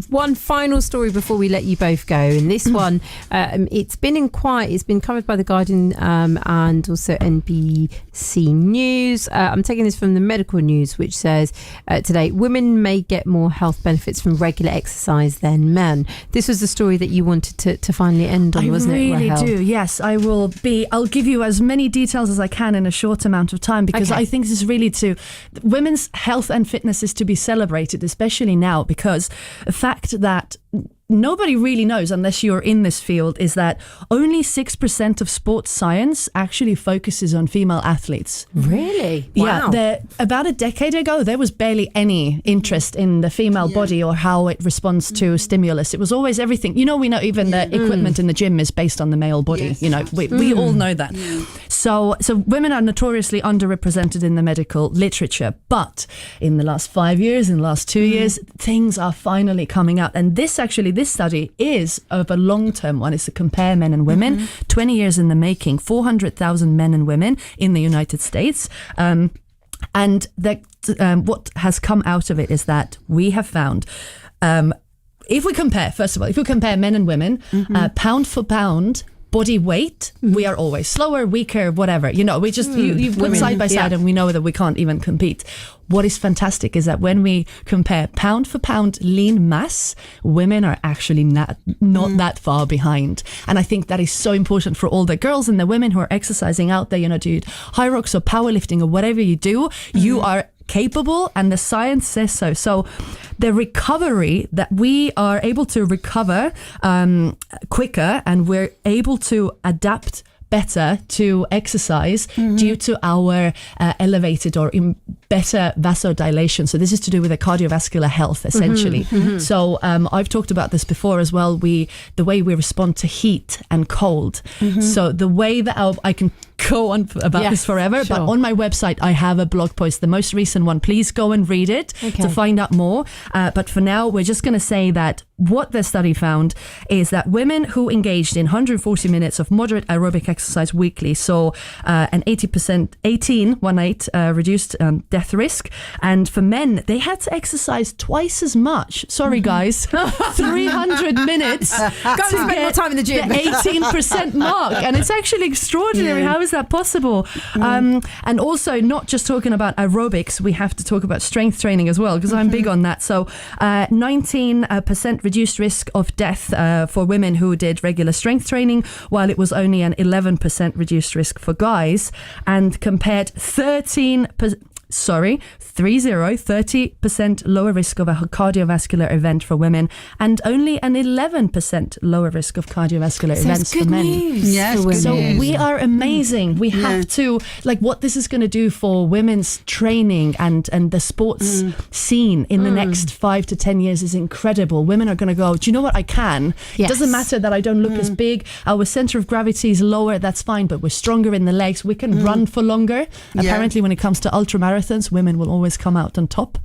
One final story before we let you both go, and this one, it's been covered by The Guardian and also NBC News. I'm taking this from the medical news, which says today, women may get more health benefits from regular exercise than men. This was the story that you wanted to finally end on, wasn't it, Rahel? I really do, yes. I'll give you as many details as I can in a short amount of time, because I think this is really women's health and fitness is to be celebrated, especially now, because the fact that nobody really knows, unless you're in this field, is that only 6% of sports science actually focuses on female athletes. Really? Wow. Yeah. About a decade ago, there was barely any interest in the female body or how it responds to stimulus. It was always everything. We know even the equipment in the gym is based on the male body. Yes. We all know that. Yeah. So women are notoriously underrepresented in the medical literature. But in the last 5 years, in the last 2 years, things are finally coming out. And this study is of a long-term one. It's to compare men and women, 20 years in the making, 400,000 men and women in the United States. And what has come out of it is that we have found, if we compare men and women, pound for pound, body weight, we are always slower, weaker, whatever. We just you put side by side, and we know that we can't even compete. What is fantastic is that when we compare pound for pound lean mass, women are actually not that far behind. And I think that is so important for all the girls and the women who are exercising out there. Do high rocks or powerlifting or whatever you do, you are capable, and the science says so. So the recovery that we are able to recover quicker, and we're able to adapt better to exercise due to our elevated or better vasodilation. So this is to do with the cardiovascular health, essentially. So I've talked about this before as well. The way we respond to heat and cold. So the way that I can go on about this forever, but on my website I have a blog post, the most recent one. Please go and read it to find out more. But for now, we're just going to say that what the study found is that women who engaged in 140 minutes of moderate aerobic exercise weekly saw an 18 reduced death risk. And for men, they had to exercise twice as much. Sorry, guys. 300 minutes. Got to spend more time in the gym. The 18% mark. And it's actually extraordinary. How is that possible? And also, not just talking about aerobics, we have to talk about strength training as well, because I'm big on that. So 19% reduced risk of death for women who did regular strength training, while it was only an 11% reduced risk for guys, and compared 30% lower risk of a cardiovascular event for women, and only an 11% lower risk of cardiovascular events for men. Yes, so we are amazing. We have to, what this is going to do for women's training and the sports scene in the next 5 to 10 years is incredible. Women are going to go, do you know what, I can. It doesn't matter that I don't look as big. Our center of gravity is lower, that's fine, but we're stronger in the legs. We can run for longer. Apparently, when it comes to ultra marathons, women will always come out on top.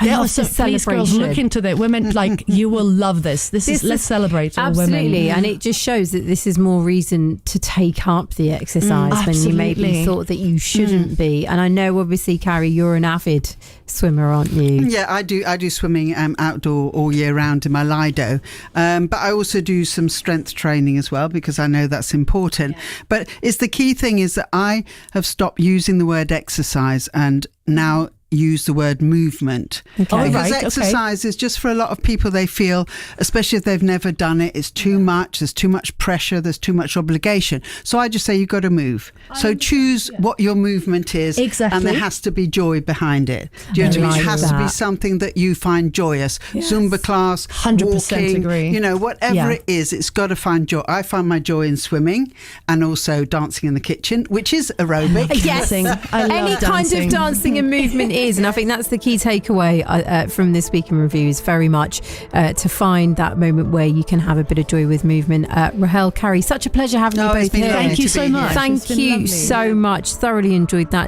There are some, please, girls, look into the women. You will love this. Let's celebrate all women. Absolutely, and it just shows that this is more reason to take up the exercise when you maybe thought that you shouldn't be. And I know, obviously, Carrie, you're an avid swimmer, aren't you? Yeah, I do swimming outdoor all year round in my Lido, but I also do some strength training as well, because I know that's important. But the key thing is that I have stopped using the word exercise and now use the word movement. Because exercise is just, for a lot of people, they feel, especially if they've never done it, it's too much, there's too much pressure, there's too much obligation. So I just say you've got to move. So choose what your movement is, and there has to be joy behind it. Do you know what I mean? It has to be something that you find joyous. Zumba class, 100% walking, agree. Whatever it is, it's got to find joy. I find my joy in swimming and also dancing in the kitchen, which is aerobic. Yes, any kind of dancing and movement is, and I think that's the key takeaway from this week in review, is very much to find that moment where you can have a bit of joy with movement. Rahel, Carrie, such a pleasure having you both here. Thank you so much. Thank you so much. Thoroughly enjoyed that.